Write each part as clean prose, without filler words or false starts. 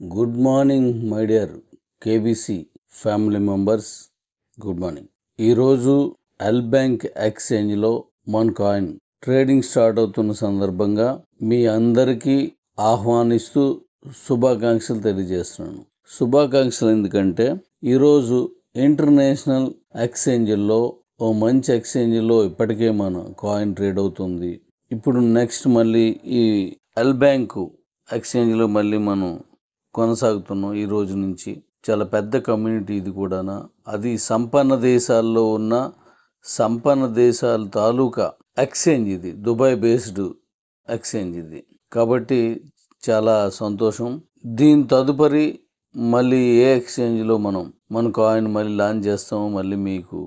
Good morning my dear KBC family members. Good morning. ఈరోజు L bank ఎక్స్చేంజ్లో మన coin trading start అవుతున్న సందర్భంగా మీ అందరికీ ఆహ్వానిస్తూ శుభాకాంక్షలు తెలియజేస్తున్నాను. శుభాకాంక్షలు ఎందుకంటే ఈరోజు ఇంటర్నేషనల్ ఎక్స్చేంజ్లో ఓ మంచి ఎక్స్చేంజ్లో ఇప్పటికే మన కాయిన్ ట్రేడ్ అవుతుంది. ఇప్పుడు నెక్స్ట్ మళ్ళీ ఈ ఎల్ బ్యాంకు ఎక్స్చేంజ్లో మళ్ళీ మనం కొనసాగుతున్నాం. ఈ రోజు నుంచి చాలా పెద్ద కమ్యూనిటీ ఇది కూడా. అది సంపన్న దేశాల్లో ఉన్న సంపన్న దేశాల తాలూకా ఎక్స్చేంజ్. ఇది దుబాయ్ బేస్డ్ ఎక్స్చేంజ్ ఇది కాబట్టి చాలా సంతోషం. దీని తదుపరి మళ్ళీ ఏ ఎక్స్చేంజ్లో మన కాయిన్ మళ్ళీ లాంచ్ చేస్తామో మళ్ళీ మీకు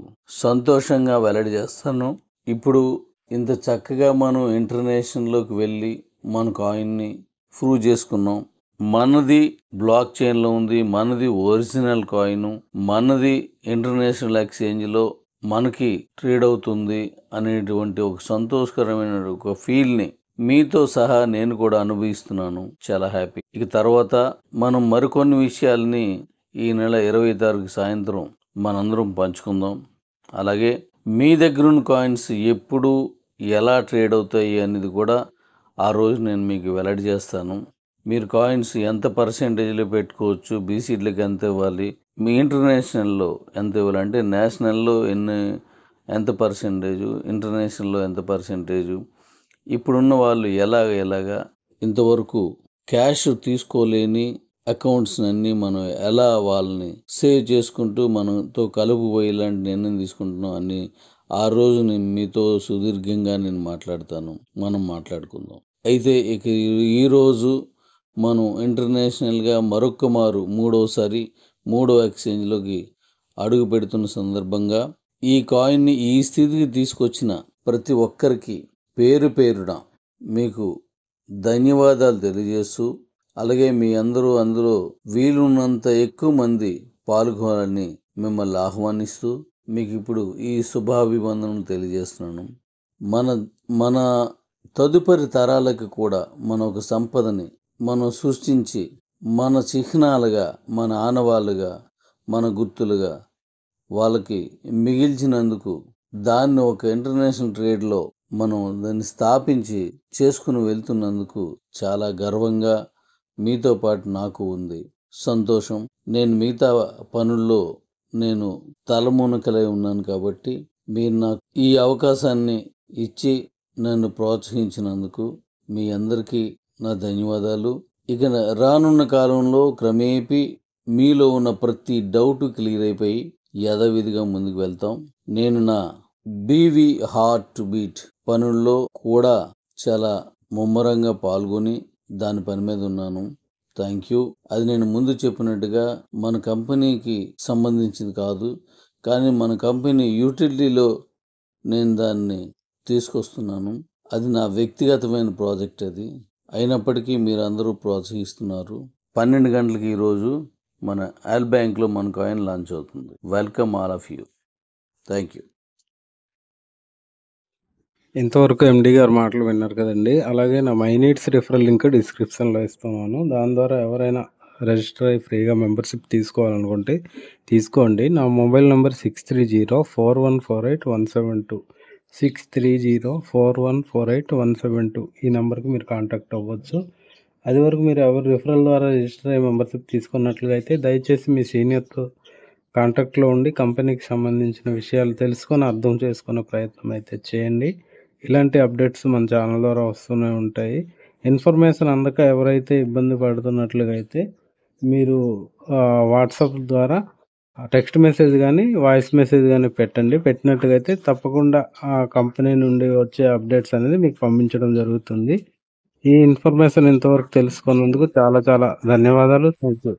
సంతోషంగా వెల్లడి చేస్తాను. ఇప్పుడు ఇంత చక్కగా మనం ఇంటర్నేషనల్లోకి వెళ్ళి మన కాయిన్ని ప్రూవ్ చేసుకున్నాం. మనది బ్లాక్ చైన్లో ఉంది, మనది ఒరిజినల్ కాయిన్, మనది ఇంటర్నేషనల్ ఎక్స్చేంజ్లో మనకి ట్రేడ్ అవుతుంది అనేటువంటి ఒక సంతోషకరమైన ఒక ఫీల్ని మీతో సహా నేను కూడా అనుభవిస్తున్నాను. చాలా హ్యాపీ. ఇక తర్వాత మనం మరికొన్ని విషయాల్ని ఈ నెల 20 తారీఖు సాయంత్రం మనందరం పంచుకుందాం. అలాగే మీ దగ్గర ఉన్న కాయిన్స్ ఎప్పుడు ఎలా ట్రేడ్ అవుతాయి అనేది కూడా ఆ రోజు నేను మీకు వెల్లడి చేస్తాను. మీరు కాయిన్స్ ఎంత పర్సెంటేజ్లో పెట్టుకోవచ్చు, బీసీడ్లకి ఎంత ఇవ్వాలి, మీ ఇంటర్నేషనల్లో ఎంత ఇవ్వాలి, అంటే నేషనల్లో ఎంత పర్సెంటేజు, ఇంటర్నేషనల్లో ఎంత పర్సెంటేజు, ఇప్పుడున్న వాళ్ళు ఎలాగా ఇంతవరకు క్యాష్ తీసుకోలేని అకౌంట్స్ అన్నీ మనం ఎలా వాళ్ళని సేవ్ చేసుకుంటూ మనతో కలుపుపోయి ఇలాంటి నిర్ణయం తీసుకుంటున్నాం అని ఆ రోజు నేను మీతో సుదీర్ఘంగా మనం మాట్లాడుకుందాం. అయితే ఇక ఈరోజు మనం ఇంటర్నేషనల్గా మూడో ఎక్స్చేంజ్లోకి అడుగు పెడుతున్న సందర్భంగా ఈ కాయిన్ని ఈ స్థితికి తీసుకొచ్చిన ప్రతి ఒక్కరికి పేరున మీకు ధన్యవాదాలు తెలియజేస్తూ, అలాగే మీ అందులో వీలున్నంత ఎక్కువ మంది పాల్గొనాలని మిమ్మల్ని ఆహ్వానిస్తూ మీకు ఇప్పుడు ఈ శుభాభివందనలు తెలియజేస్తున్నాను. మన తదుపరి తరాలకు కూడా మన ఒక సంపదని మనం సృష్టించి మన చిహ్నాలుగా, మన ఆనవాళ్ళుగా, మన గుర్తులుగా వాళ్ళకి మిగిల్చినందుకు దాన్ని ఒక ఇంటర్నేషనల్ ట్రేడ్లో మనం దాన్ని స్థాపించి చేసుకుని వెళ్తున్నందుకు చాలా గర్వంగా మీతో పాటు నాకు ఉంది. సంతోషం. నేను మిగతా పనుల్లో నేను తలమునకలై ఉన్నాను కాబట్టి మీరు నాకు ఈ అవకాశాన్ని ఇచ్చి నన్ను ప్రోత్సహించినందుకు మీ అందరికీ నా ధన్యవాదాలు. ఇక రానున్న కాలంలో క్రమేపీ మీలో ఉన్న ప్రతి డౌట్ క్లియర్ అయిపోయి యథావిధిగా ముందుకు వెళ్తాం. నేను నా బీవీ హార్ట్ బీట్ పనుల్లో కూడా చాలా ముమ్మరంగా పాల్గొని దాని పని మీద ఉన్నాను. Thank you. అది నేను ముందు చెప్పినట్టుగా మన కంపెనీకి సంబంధించింది కాదు, కానీ మన కంపెనీ యూటిలిటీలో నేను దాన్ని తీసుకొస్తున్నాను. అది నా వ్యక్తిగతమైన ప్రాజెక్ట్. అది అయినప్పటికీ మీరు అందరూ ప్రోత్సహిస్తున్నారు. 12 గంటలకి ఈరోజు మన ఎల్ బ్యాంక్లో మన కాయిన్ లాంచ్ అవుతుంది. Welcome all of you. Thank you. ఇంతవరకు ఎండి గారు మాటలు విన్నారు కదండి. అలాగే నా మైనీడ్స్ రిఫరల్ లింక్ డిస్క్రిప్షన్లో ఇస్తున్నాను. దాని ద్వారా ఎవరైనా రిజిస్టర్ అయ్యి ఫ్రీగా మెంబర్షిప్ తీసుకోవాలనుకుంటే తీసుకోండి. నా మొబైల్ నెంబర్ 6304148172 6304148172. ఈ నెంబర్కి మీరు కాంటాక్ట్ అవ్వచ్చు. అది వరకు మీరు ఎవరు రిఫరల్ ద్వారా రిజిస్టర్ అయ్యి మెంబర్షిప్ తీసుకున్నట్లుగా అయితే దయచేసి మీ సీనియర్తో కాంటాక్ట్లో ఉండి కంపెనీకి సంబంధించిన విషయాలు తెలుసుకొని అర్థం చేసుకునే ప్రయత్నం అయితే చేయండి. ఇలాంటి అప్డేట్స్ మన ఛానల్ ద్వారా వస్తూనే ఉంటాయి. ఇన్ఫర్మేషన్ అందక ఎవరైతే ఇబ్బంది పడుతున్నట్లుగా అయితే మీరు వాట్సాప్ ద్వారా టెక్స్ట్ మెసేజ్ కానీ వాయిస్ మెసేజ్ కానీ పెట్టినట్టుగా అయితే తప్పకుండా ఆ కంపెనీ నుండి వచ్చే అప్డేట్స్ అనేది మీకు పంపించడం జరుగుతుంది. ఈ ఇన్ఫర్మేషన్ ఇంతవరకు తెలుసుకున్నందుకు చాలా చాలా ధన్యవాదాలు. Thank you.